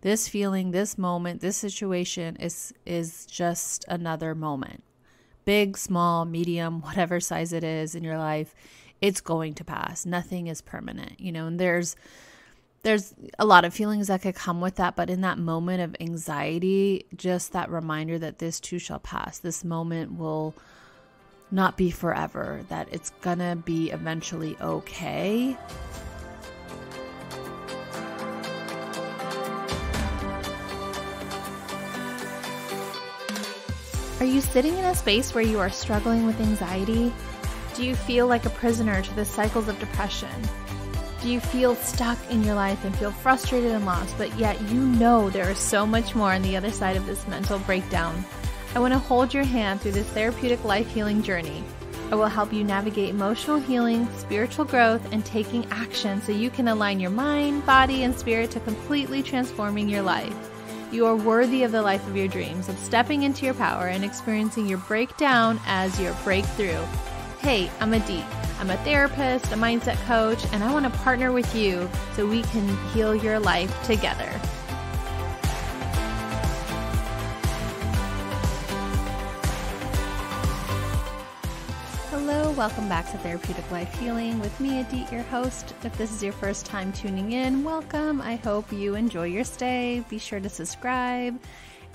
This feeling, this moment, this situation is just another moment. Big, small, medium, whatever size it is in your life, it's going to pass. Nothing is permanent, and there's a lot of feelings that could come with that, but in that moment of anxiety, just that reminder that this too shall pass. This moment will not be forever, that it's gonna be eventually okay. Are you sitting in a space where you are struggling with anxiety? Do you feel like a prisoner to the cycles of depression? Do you feel stuck in your life and feel frustrated and lost, but yet you know there is so much more on the other side of this mental breakdown? I want to hold your hand through this therapeutic life healing journey. I will help you navigate emotional healing, spiritual growth, and taking action so you can align your mind, body, and spirit to completely transforming your life. You are worthy of the life of your dreams, of stepping into your power and experiencing your breakdown as your breakthrough. Hey, I'm Adit. I'm a therapist, a mindset coach, and I want to partner with you so we can heal your life together. Hello, welcome back to Therapeutic Life Healing with me, Adit, your host. If this is your first time tuning in, welcome. I hope you enjoy your stay. Be sure to subscribe.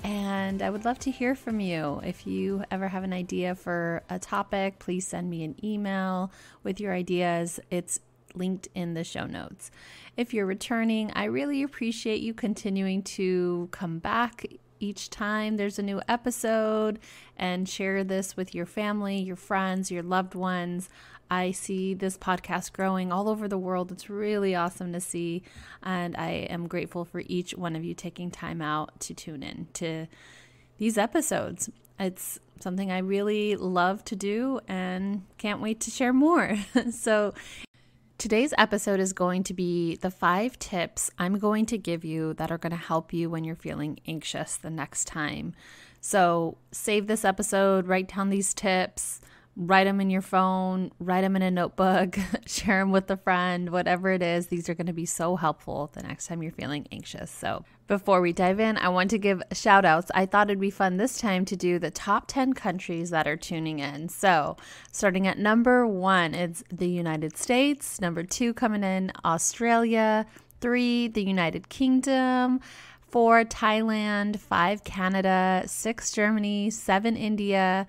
And I would love to hear from you. If you ever have an idea for a topic, please send me an email with your ideas. It's linked in the show notes. If you're returning, I really appreciate you continuing to come back each time there's a new episode and share this with your family, your friends, your loved ones. I see this podcast growing all over the world. It's really awesome to see, and I am grateful for each one of you taking time out to tune in to these episodes. It's something I really love to do and can't wait to share more. So today's episode is going to be the 5 tips I'm going to give you that are going to help you when you're feeling anxious the next time. So save this episode, write down these tips, write them in your phone, write them in a notebook, share them with a friend, whatever it is. These are going to be so helpful the next time you're feeling anxious. So before we dive in, I want to give shout outs. I thought it'd be fun this time to do the top 10 countries that are tuning in. So starting at number 1, it's the United States. Number 2 coming in, Australia. 3, the United Kingdom. 4, Thailand. 5, Canada. 6, Germany. 7, India.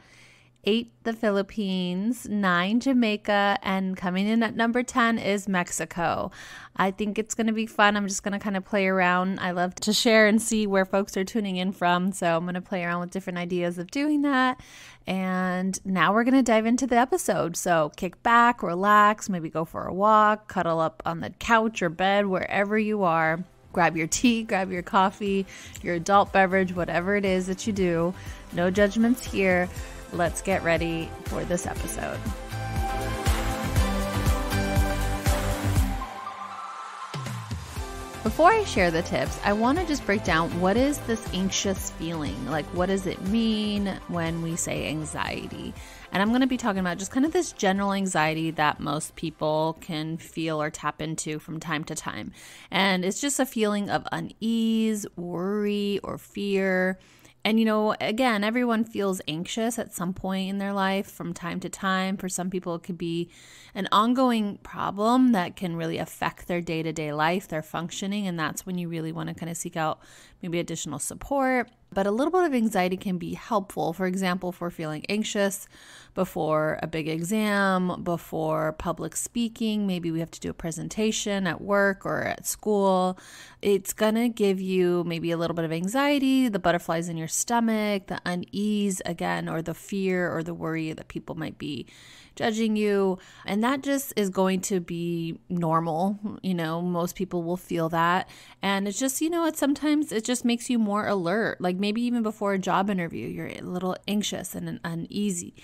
8, the Philippines, 9, Jamaica, and coming in at number 10 is Mexico. I think it's going to be fun. I'm just going to kind of play around. I love to share and see where folks are tuning in from, so I'm going to play around with different ideas of doing that. And now we're going to dive into the episode. So kick back, relax, maybe go for a walk, cuddle up on the couch or bed, wherever you are. Grab your tea, grab your coffee, your adult beverage, whatever it is that you do. No judgments here. Let's get ready for this episode. Before I share the tips, I want to just break down what is this anxious feeling? Like, what does it mean when we say anxiety? And I'm going to be talking about just kind of this general anxiety that most people can feel or tap into from time to time. And it's just a feeling of unease, worry, or fear. And, again, everyone feels anxious at some point in their life from time to time. For some people, it could be an ongoing problem that can really affect their day-to-day life, their functioning. And that's when you really want to kind of seek out maybe additional support. But a little bit of anxiety can be helpful. For example, if we're feeling anxious before a big exam, before public speaking, maybe we have to do a presentation at work or at school, it's going to give you maybe a little bit of anxiety, the butterflies in your stomach, the unease again, or the fear or the worry that people might be judging you. And that just is going to be normal. Most people will feel that. And it's just, sometimes it just makes you more alert. Like maybe even before a job interview, you're a little anxious and uneasy,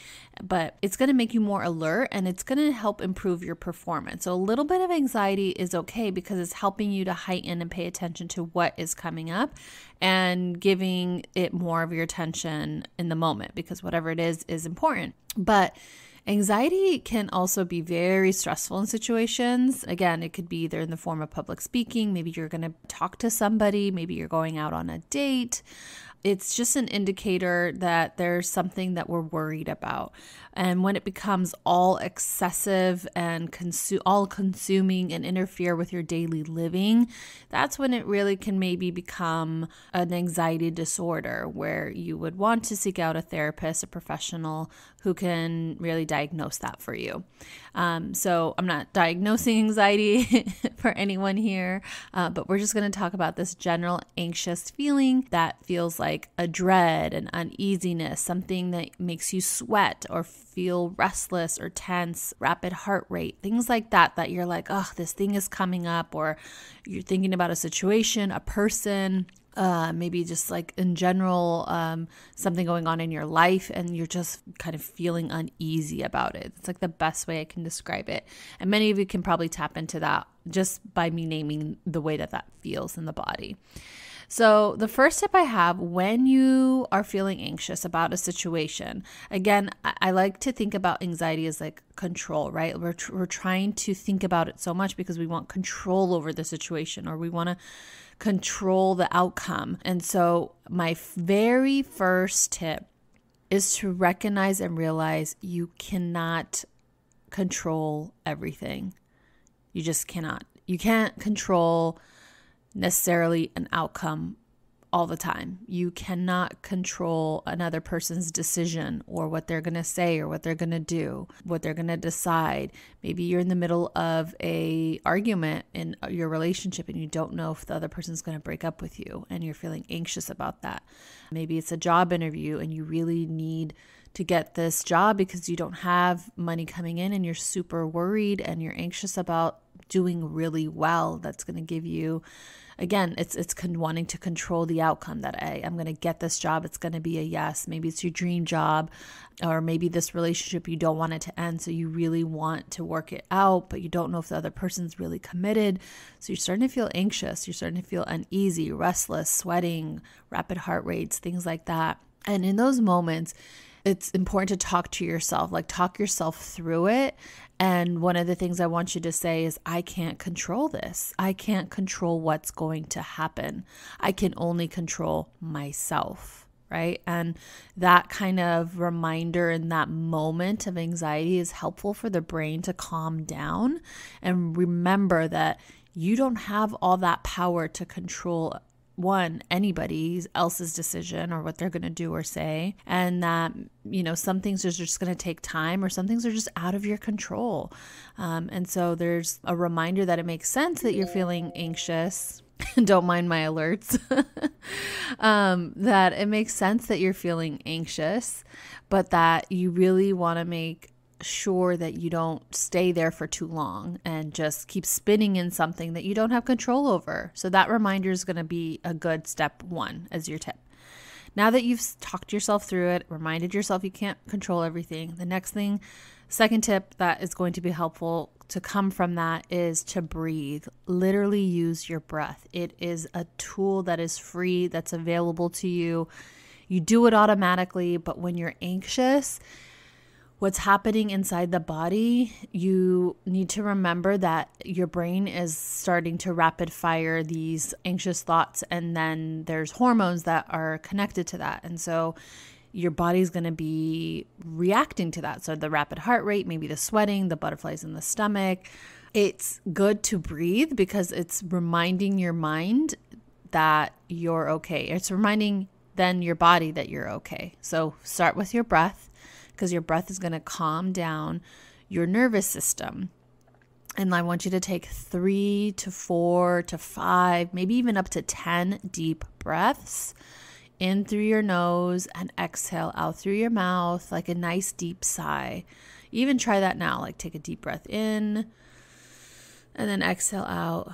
but it's going to make you more alert and it's going to help improve your performance. So a little bit of anxiety is okay because it's helping you to heighten and pay attention to what is coming up and giving it more of your attention in the moment because whatever it is important. But Anxiety can also be very stressful in situations. Again, it could be either in the form of public speaking. Maybe you're going to talk to somebody. Maybe you're going out on a date. It's just an indicator that there's something that we're worried about. And when it becomes all excessive and all consuming and interfere with your daily living, that's when it really can maybe become an anxiety disorder where you would want to seek out a therapist, a professional who can really diagnose that for you. So I'm not diagnosing anxiety for anyone here, but we're just going to talk about this general anxious feeling that feels like a dread, an uneasiness, something that makes you sweat or feel restless or tense, rapid heart rate, things like that, that you're like, oh, this thing is coming up, or you're thinking about a situation, a person, maybe just like in general, something going on in your life, and you're just kind of feeling uneasy about it. It's like the best way I can describe it. And many of you can probably tap into that just by me naming the way that that feels in the body. So the first tip I have when you are feeling anxious about a situation, again, I like to think about anxiety as like control, right? We're trying to think about it so much because we want control over the situation, or we want to control the outcome. And so my very first tip is to recognize and realize you cannot control everything. You just cannot. You can't control necessarily an outcome all the time. You cannot control another person's decision or what they're going to say or what they're going to do, what they're going to decide. Maybe you're in the middle of a argument in your relationship and you don't know if the other person's going to break up with you and you're feeling anxious about that. Maybe it's a job interview and you really need to get this job because you don't have money coming in and you're super worried and you're anxious about doing really well. That's going to give you, again, it's wanting to control the outcome that I'm going to get this job. It's going to be a yes. Maybe it's your dream job, or maybe this relationship, you don't want it to end. So you really want to work it out, but you don't know if the other person's really committed. So you're starting to feel anxious. You're starting to feel uneasy, restless, sweating, rapid heart rates, things like that. And in those moments, it's important to talk to yourself, like talk yourself through it. And one of the things I want you to say is, I can't control this. I can't control what's going to happen. I can only control myself, right? And that kind of reminder in that moment of anxiety is helpful for the brain to calm down and remember that you don't have all that power to control anybody else's decision or what they're going to do or say, and that, some things are just going to take time, or some things are just out of your control. And so there's a reminder that it makes sense that you're feeling anxious. Don't mind my alerts. That it makes sense that you're feeling anxious, but that you really want to make sure that you don't stay there for too long and just keep spinning in something that you don't have control over. So that reminder is going to be a good step one as your tip. Now that you've talked yourself through it, reminded yourself you can't control everything, the next thing, second tip that is going to be helpful to come from that is to breathe. Literally use your breath. It is a tool that is free, that's available to you. You do it automatically, but when you're anxious, what's happening inside the body, you need to remember that your brain is starting to rapid fire these anxious thoughts, and then there's hormones that are connected to that. And so your body's going to be reacting to that. So the rapid heart rate, maybe the sweating, the butterflies in the stomach. It's good to breathe because it's reminding your mind that you're okay. It's reminding then your body that you're okay. So start with your breath, because your breath is going to calm down your nervous system. And I want you to take 3 to 4 to 5, maybe even up to 10 deep breaths in through your nose and exhale out through your mouth, like a nice deep sigh. Even try that now, like take a deep breath in and then exhale out.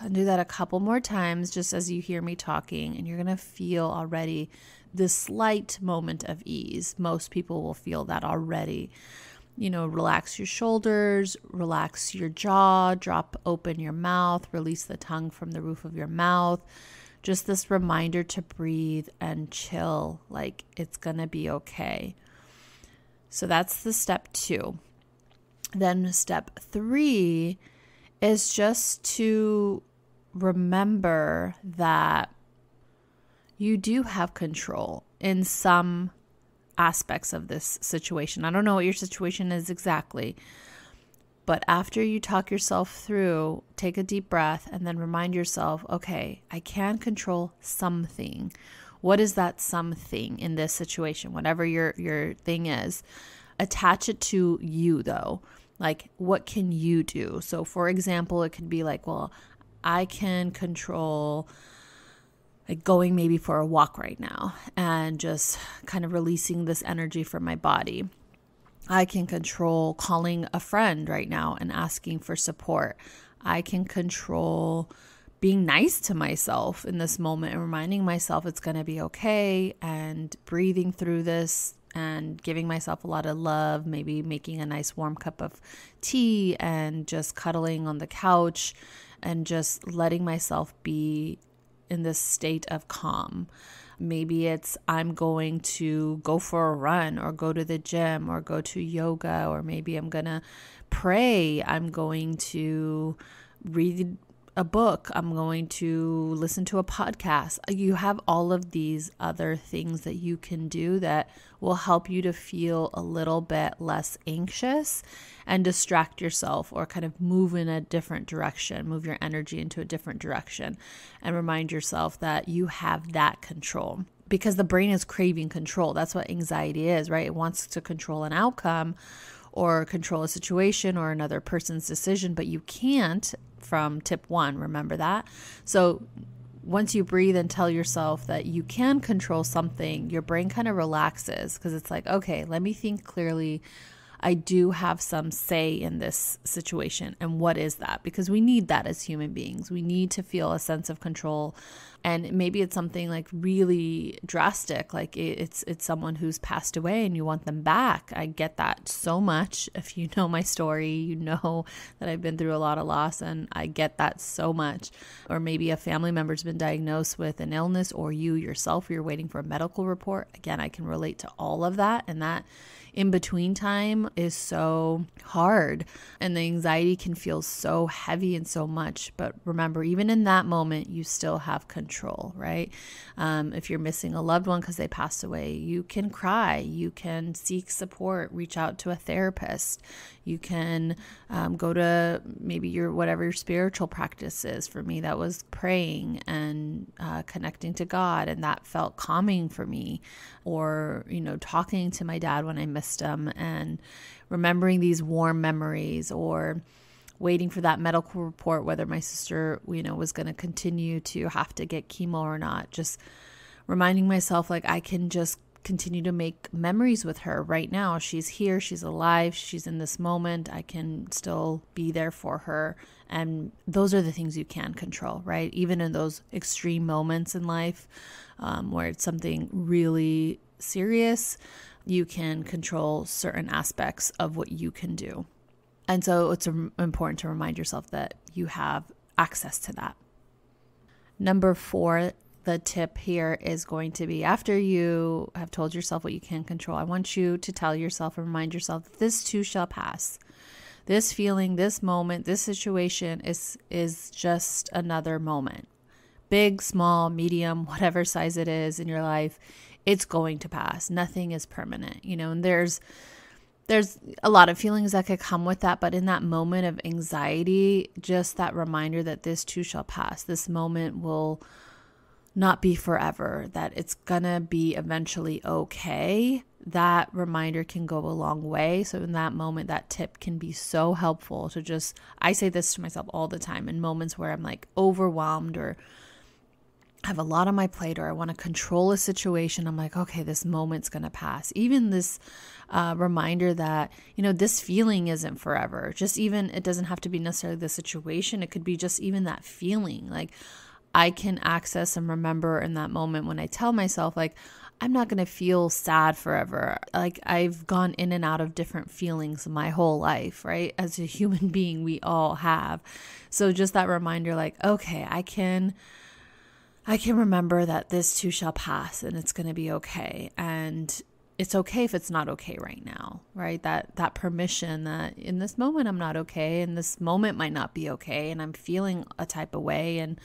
And do that a couple more times just as you hear me talking, and you're going to feel already this slight moment of ease. Most people will feel that already. Relax your shoulders, relax your jaw, drop open your mouth, release the tongue from the roof of your mouth. Just this reminder to breathe and chill, like it's going to be okay. So that's the step 2. Then step 3 is just to remember that you do have control in some aspects of this situation. I don't know what your situation is exactly, but after you talk yourself through, take a deep breath and then remind yourself, okay, I can control something. What is that something in this situation? Whatever your thing is, attach it to you though. Like, what can you do? So for example, it could be like, well, I can control like going maybe for a walk right now and just kind of releasing this energy from my body. I can control calling a friend right now and asking for support. I can control being nice to myself in this moment and reminding myself it's going to be okay and breathing through this and giving myself a lot of love, maybe making a nice warm cup of tea and just cuddling on the couch and just letting myself be in this state of calm. Maybe it's I'm going to go for a run or go to the gym or go to yoga, or maybe I'm going to pray. I'm going to read a book. I'm going to listen to a podcast. You have all of these other things that you can do that will help you to feel a little bit less anxious and distract yourself, or kind of move in a different direction, move your energy into a different direction, and remind yourself that you have that control, because the brain is craving control. That's what anxiety is, right? It wants to control an outcome or control a situation or another person's decision, but you can't from tip 1. Remember that? So once you breathe and tell yourself that you can control something, your brain kind of relaxes, because it's like, okay, let me think clearly. I do have some say in this situation. And what is that? Because we need that as human beings. We need to feel a sense of control. And maybe it's something like really drastic, like it's someone who's passed away and you want them back. I get that so much. If you know my story, you know that I've been through a lot of loss, and I get that so much. Or maybe a family member's been diagnosed with an illness, or you yourself, you're waiting for a medical report. Again, I can relate to all of that. And that in between time is so hard, and the anxiety can feel so heavy and so much. But remember, even in that moment, you still have control, right? If you're missing a loved one because they passed away, you can cry, you can seek support, reach out to a therapist, you can go to maybe whatever your spiritual practice is. For me, that was praying and connecting to God, and that felt calming for me. Or, talking to my dad when I missed him and remembering these warm memories, or waiting for that medical report, whether my sister, was going to continue to have to get chemo or not. Just reminding myself, like, I can just continue to make memories with her right now. She's here, she's alive, she's in this moment. I can still be there for her. And those are the things you can control, right? Even in those extreme moments in life, where it's something really serious, you can control certain aspects of what you can do. And so it's important to remind yourself that you have access to that. Number 4, the tip here is going to be, after you have told yourself what you can control, I want you to tell yourself and remind yourself that this too shall pass. This feeling, this moment, this situation is just another moment. Big, small, medium, whatever size it is in your life, it's going to pass. Nothing is permanent, and there's a lot of feelings that could come with that. But in that moment of anxiety, just that reminder that this too shall pass. This moment will not be forever, that it's gonna be eventually okay. That reminder can go a long way. So in that moment, that tip can be so helpful to just, I say this to myself all the time in moments where I'm like overwhelmed or have a lot on my plate, or I want to control a situation. I'm like, okay, this moment's going to pass. Even this reminder that, this feeling isn't forever. Just even, it doesn't have to be necessarily the situation. It could be just even that feeling. Like, I can access and remember in that moment when I tell myself, like, I'm not going to feel sad forever. Like, I've gone in and out of different feelings my whole life, right? As a human being, we all have. So just that reminder, like, okay, I can remember that this too shall pass and it's going to be okay. And it's okay if it's not okay right now, right? That permission that in this moment I'm not okay, and this moment might not be okay, and I'm feeling a type of way and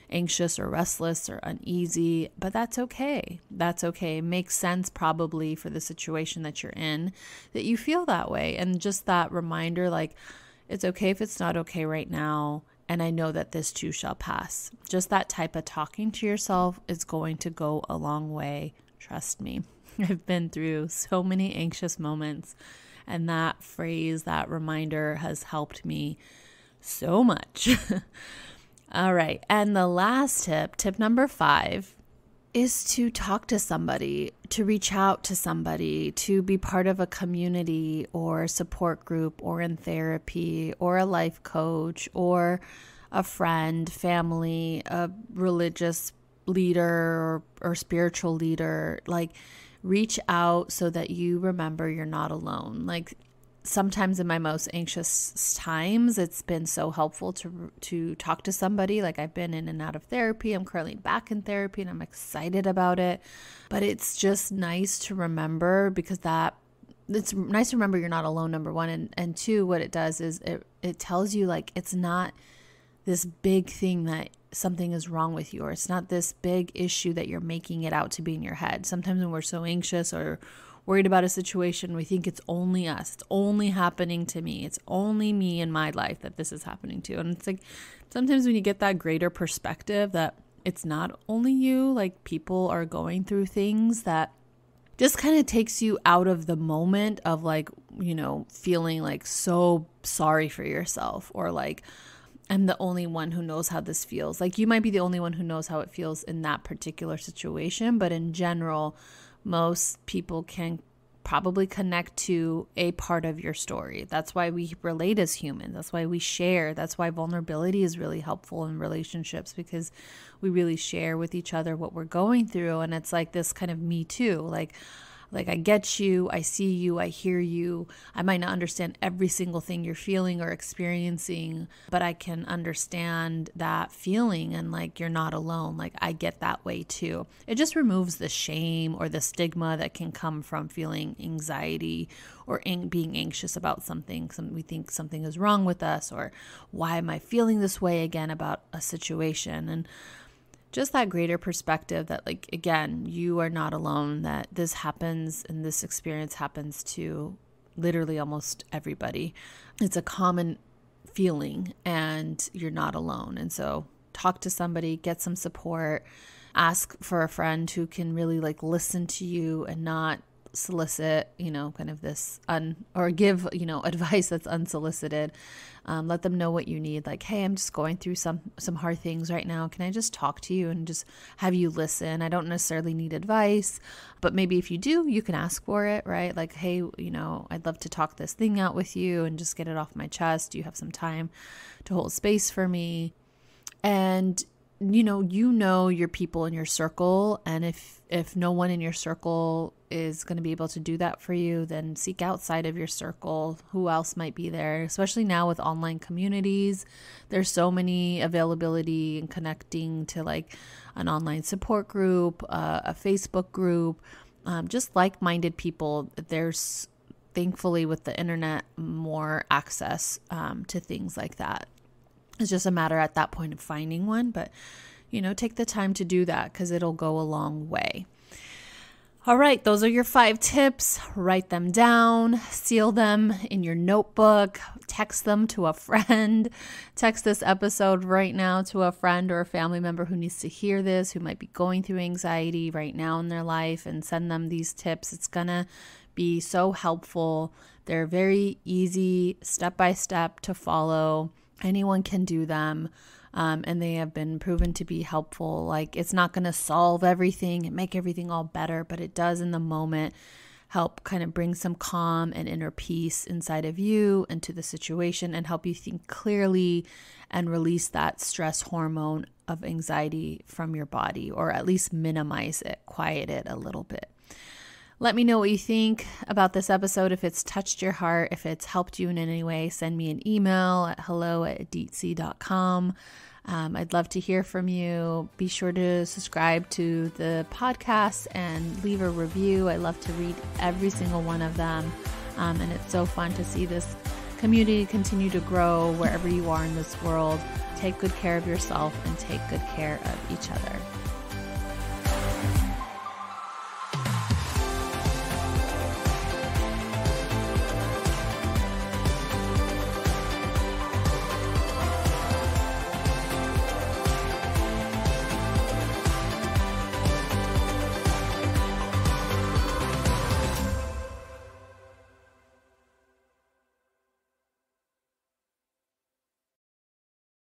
anxious or restless or uneasy, but that's okay. That's okay. It makes sense probably for the situation that you're in that you feel that way. And just that reminder, like, it's okay if it's not okay right now. And I know that this too shall pass. Just that type of talking to yourself is going to go a long way. Trust me. I've been through so many anxious moments, and that phrase, that reminder has helped me so much. All right. And the last tip number 5, is to talk to somebody, to reach out to somebody, to be part of a community or support group or in therapy or a life coach or a friend, family, a religious leader or spiritual leader. Like, reach out so that you remember you're not alone. Like, sometimes in my most anxious times, it's been so helpful to talk to somebody. Like, I've been in and out of therapy. I'm currently back in therapy and I'm excited about it. But it's just nice to remember, because it's nice to remember you're not alone, number one. And two, what it does is it tells you, like, it's not this big thing that something is wrong with you, or it's not this big issue that you're making it out to be in your head. Sometimes when we're so anxious or worried about a situation, we think it's only us. It's only happening to me. It's only me in my life that this is happening to. And it's like, sometimes when you get that greater perspective that it's not only you, like, people are going through things, that just kind of takes you out of the moment of, like, you know, feeling like so sorry for yourself, or like, I'm the only one who knows how this feels. Like, you might be the only one who knows how it feels in that particular situation, but in general, most people can probably connect to a part of your story. That's why we relate as humans. That's why we share. That's why vulnerability is really helpful in relationships, because we really share with each other what we're going through. And it's like this kind of me too. Like I get you, I see you, I hear you. I might not understand every single thing you're feeling or experiencing, but I can understand that feeling, and like, you're not alone. Like, I get that way too. It just removes the shame or the stigma that can come from feeling anxiety or being anxious about something. We think something is wrong with us, or why am I feeling this way again about a situation? And just that greater perspective that, like, again, you are not alone, that this happens and this experience happens to literally almost everybody. It's a common feeling and you're not alone. And so talk to somebody, get some support, ask for a friend who can really, like, listen to you and not solicit, kind of this or give, advice that's unsolicited. Let them know what you need. Like, hey, I'm just going through some hard things right now. Can I just talk to you and just have you listen? I don't necessarily need advice, but maybe if you do, you can ask for it, right? Like, hey, I'd love to talk this thing out with you and just get it off my chest. Do you have some time to hold space for me? And you know your people in your circle, and if no one in your circle is going to be able to do that for you, then seek outside of your circle. Who else might be there? Especially now with online communities, there's so many availability and connecting to, like, an online support group, a Facebook group, just like-minded people. There's, thankfully, with the internet, more access to things like that. It's just a matter at that point of finding one, but, take the time to do that, because it'll go a long way. All right, those are your 5 tips. Write them down, seal them in your notebook, text them to a friend. Text this episode right now to a friend or a family member who needs to hear this, who might be going through anxiety right now in their life, and send them these tips. It's gonna be so helpful. They're very easy, step-by-step to follow. Anyone can do them. And they have been proven to be helpful. Like, it's not going to solve everything and make everything all better, but it does in the moment help kind of bring some calm and inner peace inside of you and to the situation, and help you think clearly and release that stress hormone of anxiety from your body, or at least minimize it, quiet it a little bit. Let me know what you think about this episode. If it's touched your heart, if it's helped you in any way, send me an email at hello@deetsea.com. I'd love to hear from you. Be sure to subscribe to the podcast and leave a review. I love to read every single one of them. And it's so fun to see this community continue to grow wherever you are in this world. Take good care of yourself and take good care of each other.